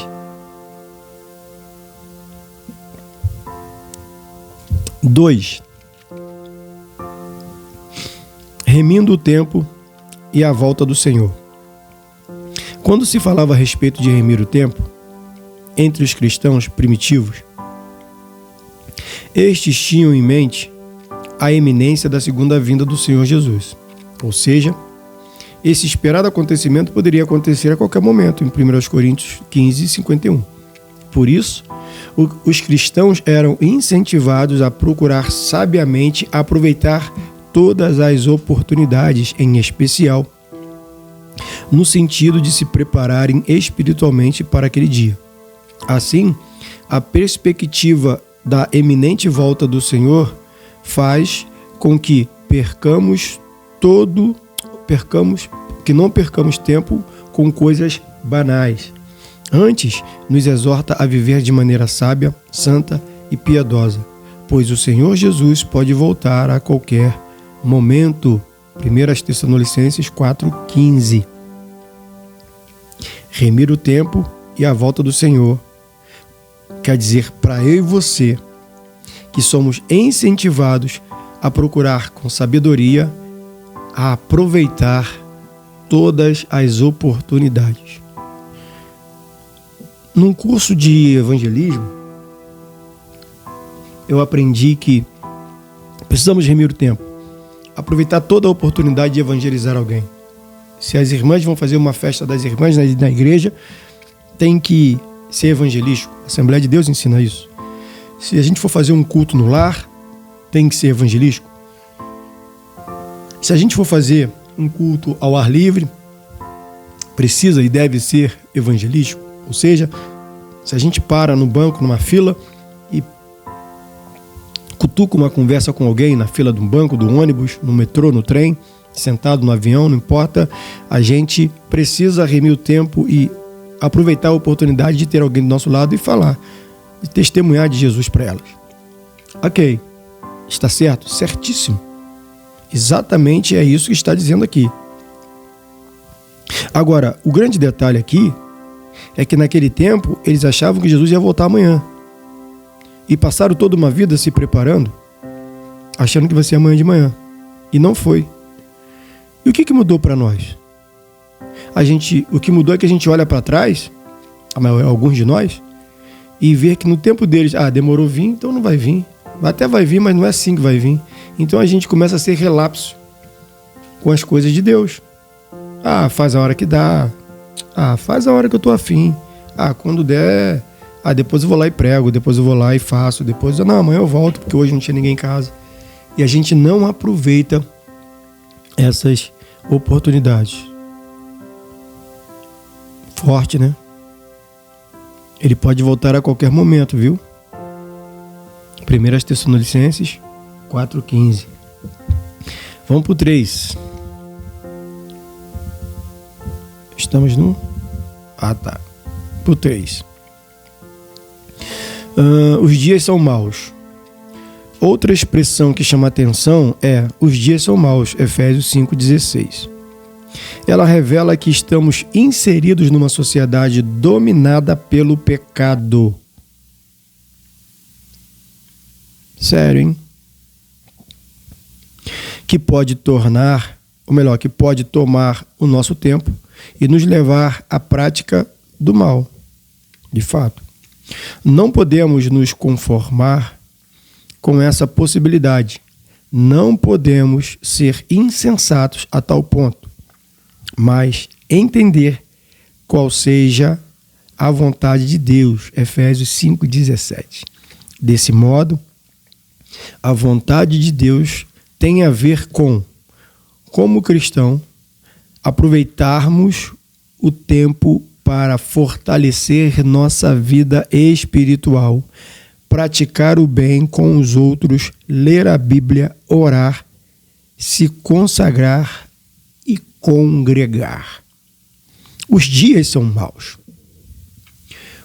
Dois, remindo o tempo e a volta do Senhor. Quando se falava a respeito de remir o tempo, entre os cristãos primitivos, estes tinham em mente a iminência da segunda vinda do Senhor Jesus. Ou seja, esse esperado acontecimento poderia acontecer a qualquer momento, em 1 Coríntios 15, 51. Por isso, os cristãos eram incentivados a procurar sabiamente aproveitar todas as oportunidades, em especial no sentido de se prepararem espiritualmente para aquele dia. Assim, a perspectiva da eminente volta do Senhor faz com que não percamos tempo com coisas banais. Antes, nos exorta a viver de maneira sábia, santa e piedosa, pois o Senhor Jesus pode voltar a qualquer momento. 1 Tessalonicenses 4,15. Remir o tempo e a volta do Senhor quer dizer para eu e você que somos incentivados a procurar com sabedoria, a aproveitar todas as oportunidades. Num curso de evangelismo, eu aprendi que precisamos remir o tempo, aproveitar toda a oportunidade de evangelizar alguém. Se as irmãs vão fazer uma festa das irmãs na igreja, tem que ser evangelístico. A Assembleia de Deus ensina isso. Se a gente for fazer um culto no lar, tem que ser evangelístico. Se a gente for fazer um culto ao ar livre, precisa e deve ser evangelístico. Ou seja, se a gente para no banco, numa fila, e cutuca uma conversa com alguém na fila de um banco, do ônibus, no metrô, no trem, sentado no avião, não importa, a gente precisa remir o tempo e aproveitar a oportunidade de ter alguém do nosso lado e falar, de testemunhar de Jesus para elas. Ok, está certo? Certíssimo. Exatamente é isso que está dizendo aqui. Agora, o grande detalhe aqui é que naquele tempo eles achavam que Jesus ia voltar amanhã. E passaram toda uma vida se preparando, achando que vai ser amanhã de manhã. E não foi. E o que mudou para nós? O que mudou é que a gente olha para trás, alguns de nós, e vê que no tempo deles, demorou vir, então não vai vir. Até vai vir, mas não é assim que vai vir. Então a gente começa a ser relapso com as coisas de Deus. Faz a hora que dá. Faz a hora que eu tô afim. Quando der, depois eu vou lá e prego, depois eu vou lá e faço, depois, amanhã eu volto, porque hoje não tinha ninguém em casa. E a gente não aproveita essas oportunidades. Forte, né? Ele pode voltar a qualquer momento, viu? 1 Tessalonicenses 4,15. Vamos pro 3. Estamos no... tá. Pro 3. Os dias são maus. Outra expressão que chama atenção é os dias são maus, Efésios 5,16. Ela revela que estamos inseridos numa sociedade dominada pelo pecado. Sério, hein? Que pode tomar o nosso tempo e nos levar à prática do mal. De fato, não podemos nos conformar com essa possibilidade. Não podemos ser insensatos a tal ponto, mas entender qual seja a vontade de Deus. Efésios 5,17. Desse modo, a vontade de Deus tem a ver com, como cristão, aproveitarmos o tempo para fortalecer nossa vida espiritual, praticar o bem com os outros, ler a Bíblia, orar, se consagrar e congregar. Os dias são maus.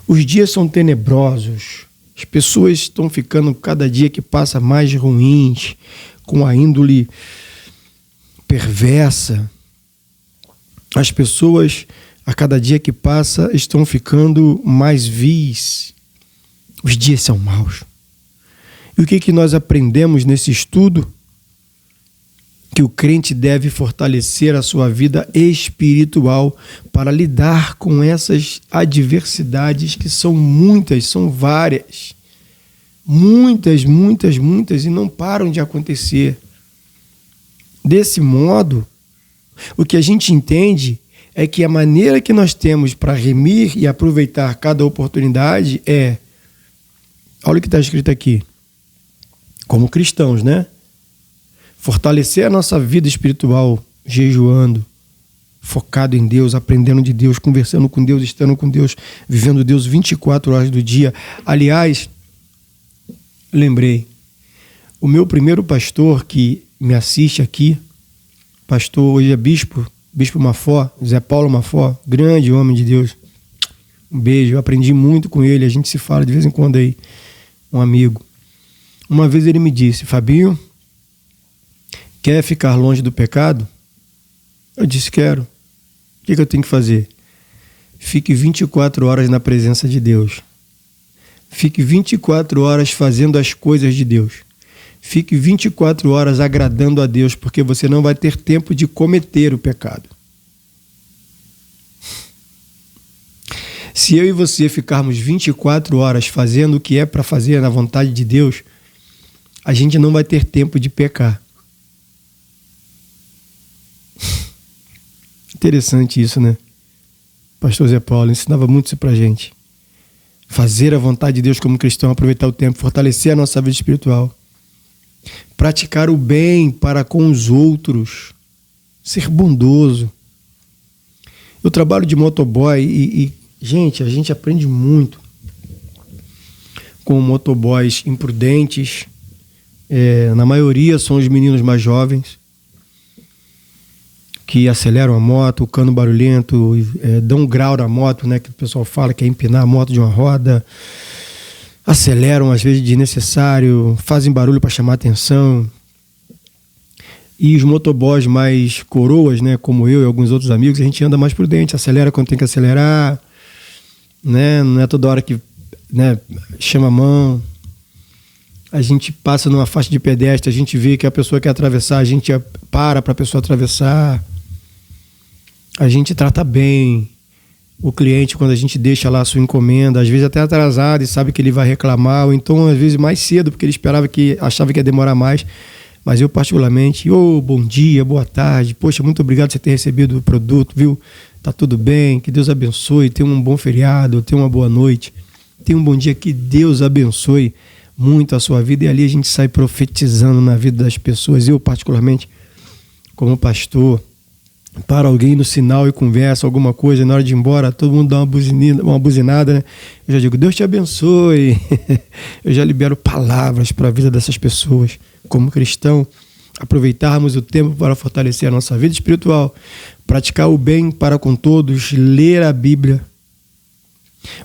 Os dias são tenebrosos. As pessoas estão ficando cada dia que passa mais ruins, com a índole perversa. As pessoas, a cada dia que passa, estão ficando mais vis. Os dias são maus. E o que nós aprendemos nesse estudo? Que o crente deve fortalecer a sua vida espiritual para lidar com essas adversidades que são muitas, são várias. Muitas, e não param de acontecer. Desse modo, o que a gente entende é que a maneira que nós temos para remir e aproveitar cada oportunidade é, olha o que está escrito aqui, como cristãos, né? Fortalecer a nossa vida espiritual, jejuando, focado em Deus, aprendendo de Deus, conversando com Deus, estando com Deus, vivendo Deus 24 horas do dia. Aliás, lembrei, o meu primeiro pastor que me assiste aqui, pastor, hoje é Bispo Mafó, Zé Paulo Mafó, grande homem de Deus. Um beijo, eu aprendi muito com ele, a gente se fala de vez em quando aí, um amigo. Uma vez ele me disse, Fabinho, quer ficar longe do pecado? Eu disse, quero. O que eu tenho que fazer? Fique 24 horas na presença de Deus. Fique 24 horas fazendo as coisas de Deus. Fique 24 horas agradando a Deus, porque você não vai ter tempo de cometer o pecado. Se eu e você ficarmos 24 horas fazendo o que é para fazer na vontade de Deus, a gente não vai ter tempo de pecar. Interessante isso, né? Pastor Zé Paulo ensinava muito isso pra gente. Fazer a vontade de Deus como cristão, aproveitar o tempo, fortalecer a nossa vida espiritual. Praticar o bem para com os outros. Ser bondoso. Eu trabalho de motoboy e gente, a gente aprende muito com motoboys imprudentes. Na maioria são os meninos mais jovens que aceleram a moto, o cano barulhento, dão um grau na moto, né, que o pessoal fala que é empinar a moto de uma roda, aceleram às vezes desnecessário, fazem barulho para chamar atenção. E os motoboys mais coroas, né, como eu e alguns outros amigos, a gente anda mais prudente, acelera quando tem que acelerar, né, não é toda hora que, né, chama a mão. A gente passa numa faixa de pedestre, a gente vê que a pessoa quer atravessar, a gente para a pessoa atravessar. A gente trata bem o cliente quando a gente deixa lá a sua encomenda, às vezes até atrasado e sabe que ele vai reclamar, ou então às vezes mais cedo, porque ele achava que ia demorar mais. Mas eu particularmente, bom dia, boa tarde, poxa, muito obrigado por você ter recebido o produto, viu? Tá tudo bem, que Deus abençoe, tenha um bom feriado, tenha uma boa noite, tenha um bom dia, que Deus abençoe muito a sua vida. E ali a gente sai profetizando na vida das pessoas. Eu particularmente, como pastor, para alguém no sinal e conversa alguma coisa, na hora de ir embora, todo mundo dá uma buzinada, né? Eu já digo, Deus te abençoe. Eu já libero palavras para a vida dessas pessoas. Como cristão, aproveitarmos o tempo para fortalecer a nossa vida espiritual, praticar o bem para com todos, ler a Bíblia,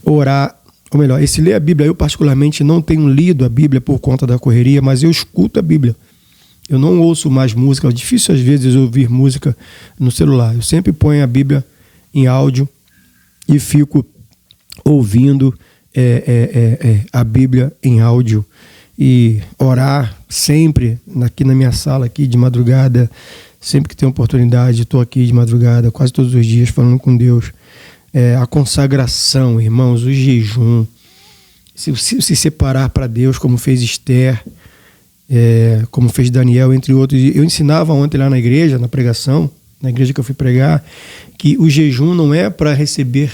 orar, ou melhor, esse ler a Bíblia, eu particularmente não tenho lido a Bíblia por conta da correria, mas eu escuto a Bíblia. Eu não ouço mais música, é difícil às vezes ouvir música no celular. Eu sempre ponho a Bíblia em áudio e fico ouvindo a Bíblia em áudio. E orar sempre aqui na minha sala, aqui de madrugada, sempre que tenho oportunidade, estou aqui de madrugada, quase todos os dias falando com Deus. A consagração, irmãos, o jejum, se separar para Deus, como fez Esther, como fez Daniel, entre outros. Eu ensinava ontem lá na igreja, na pregação, na igreja que eu fui pregar, que o jejum não é para receber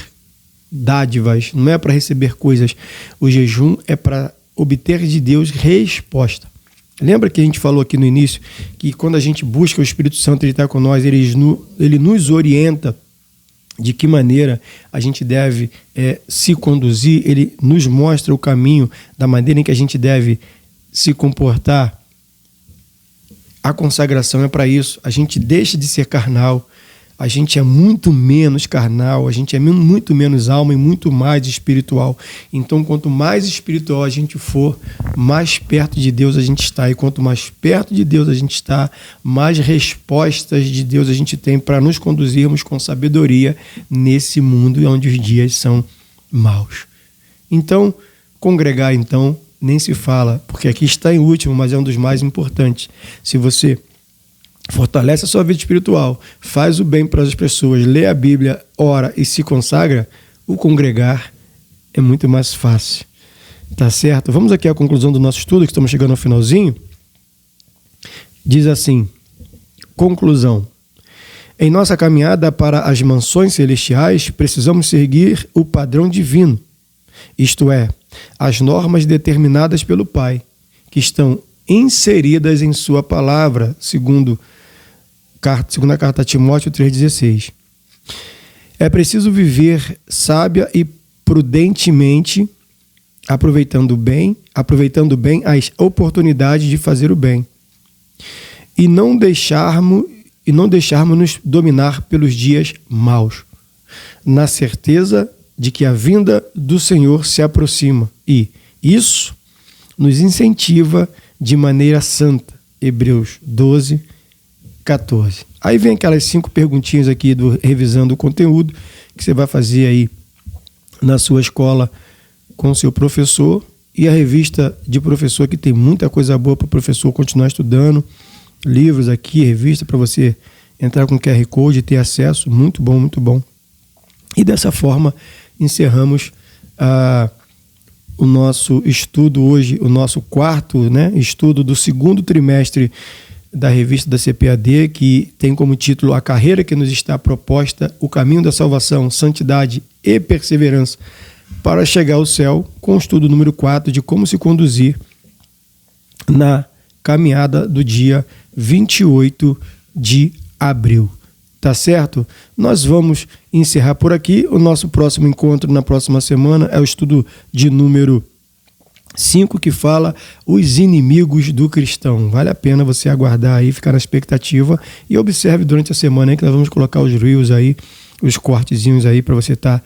dádivas, não é para receber coisas. O jejum é para obter de Deus resposta. Lembra que a gente falou aqui no início que quando a gente busca o Espírito Santo, ele está com nós, ele nos orienta de que maneira a gente deve se conduzir, ele nos mostra o caminho da maneira em que a gente deve se comportar. A consagração é para isso. A gente deixa de ser carnal, a gente é muito menos carnal, a gente é muito menos alma e muito mais espiritual. Então, quanto mais espiritual a gente for, mais perto de Deus a gente está. E quanto mais perto de Deus a gente está, mais respostas de Deus a gente tem para nos conduzirmos com sabedoria nesse mundo onde os dias são maus. Então, congregar, então, nem se fala, porque aqui está em último, mas é um dos mais importantes. Se você fortalece a sua vida espiritual, faz o bem para as pessoas, lê a Bíblia, ora e se consagra, o congregar é muito mais fácil. Tá certo? Vamos aqui à conclusão do nosso estudo, que estamos chegando ao finalzinho. Diz assim, conclusão. Em nossa caminhada para as mansões celestiais, precisamos seguir o padrão divino, isto é, as normas determinadas pelo Pai, que estão inseridas em sua palavra, segunda carta a Timóteo 3,16. É preciso viver sábia e prudentemente, aproveitando bem as oportunidades de fazer o bem, e não deixarmos-nos dominar pelos dias maus, na certeza de que a vinda do Senhor se aproxima, e isso nos incentiva de maneira santa. Hebreus 12, 14. Aí vem aquelas 5 perguntinhas aqui do revisando o conteúdo que você vai fazer aí na sua escola com seu professor, e a revista de professor, que tem muita coisa boa para o professor continuar estudando, livros aqui, revista para você entrar com QR Code e ter acesso, muito bom, muito bom. E dessa forma encerramos o nosso estudo hoje, o nosso quarto, estudo do segundo trimestre da revista da CPAD, que tem como título A Carreira que nos está proposta, o caminho da salvação, santidade e perseverança para chegar ao céu, com o estudo número 4 de como se conduzir na caminhada do dia 28 de abril. Tá certo? Nós vamos encerrar por aqui. O nosso próximo encontro na próxima semana é o estudo de número 5, que fala os inimigos do cristão. Vale a pena você aguardar aí, ficar na expectativa e observe durante a semana aí que nós vamos colocar os reels aí, os cortezinhos aí para você estar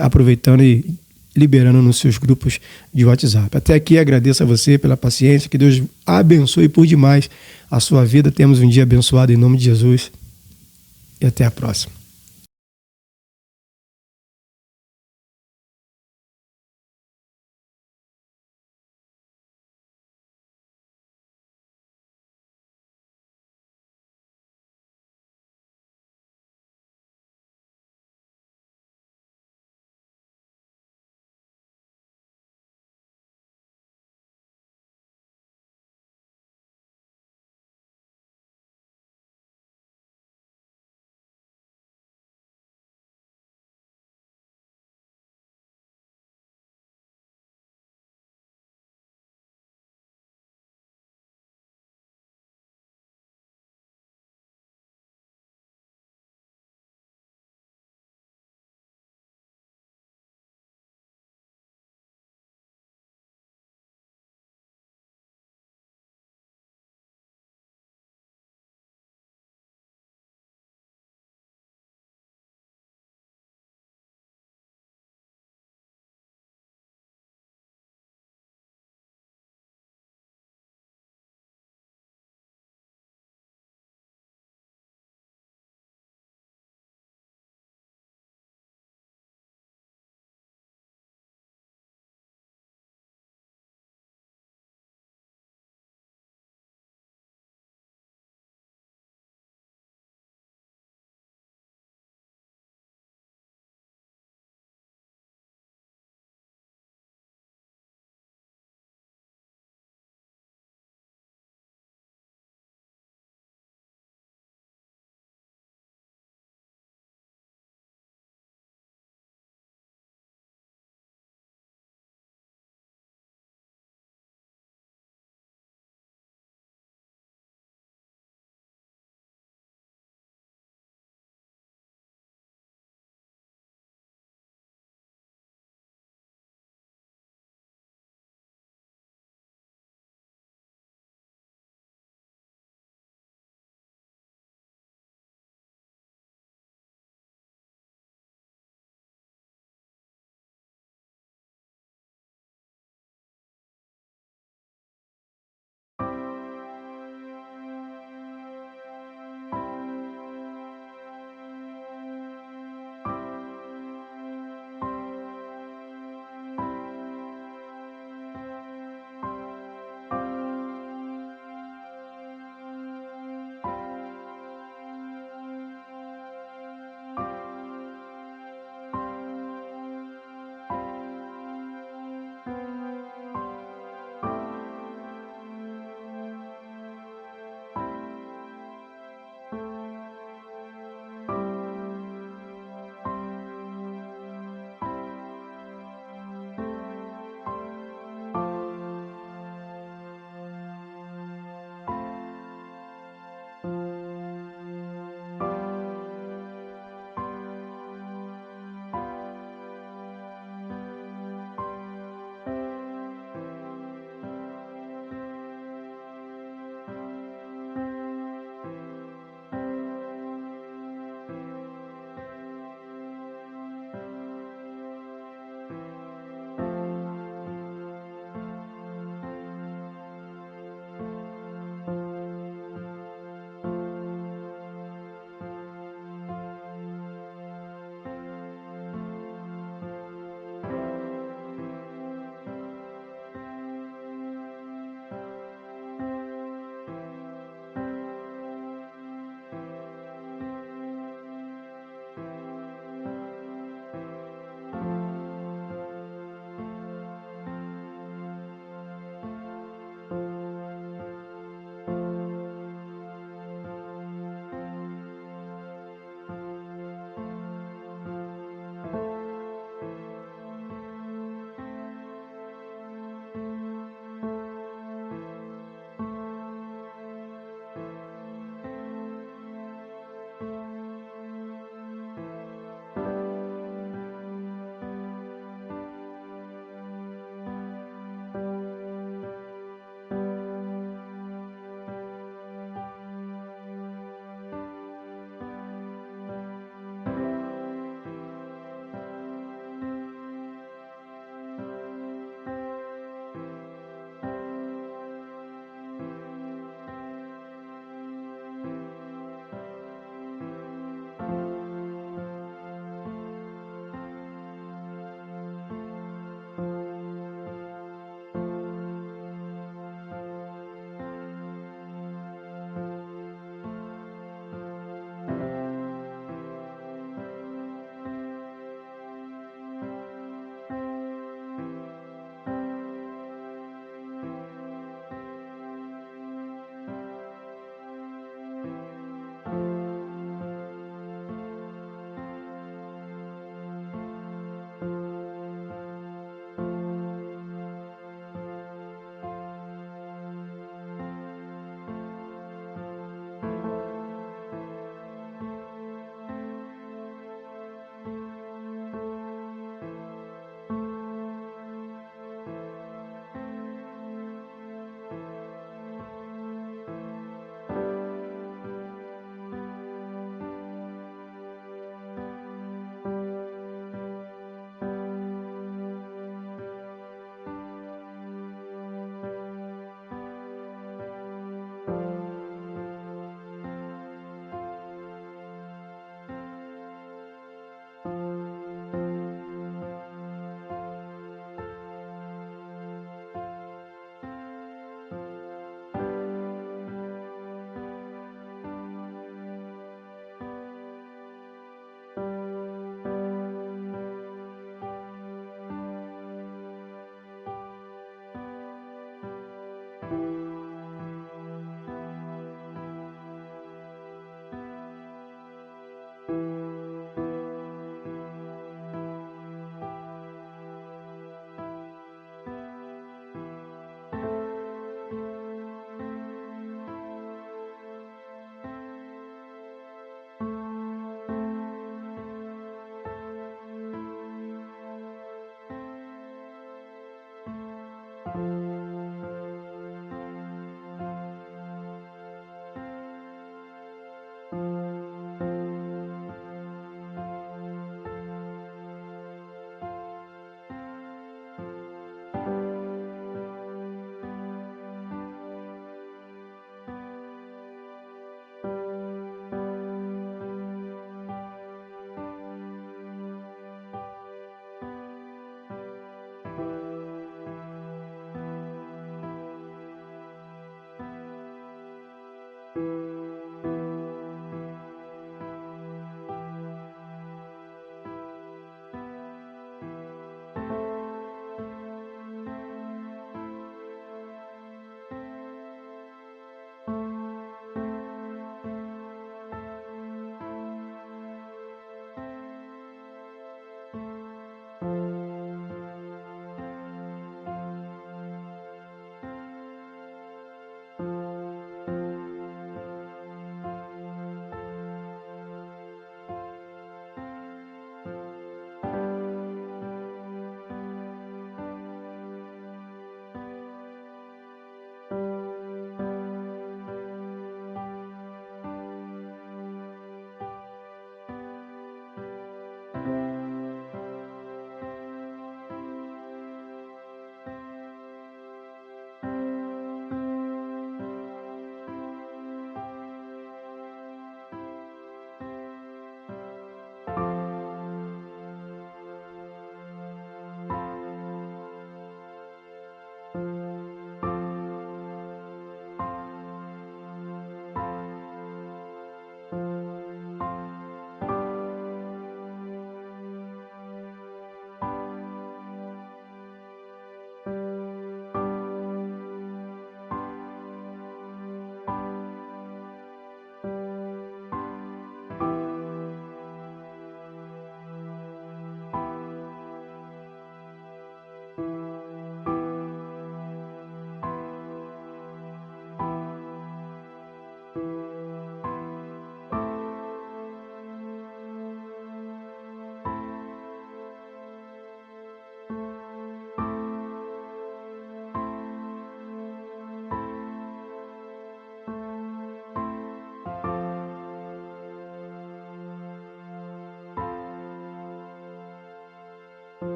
aproveitando e liberando nos seus grupos de WhatsApp. Até aqui agradeço a você pela paciência, que Deus abençoe por demais a sua vida. Temos um dia abençoado em nome de Jesus e até a próxima.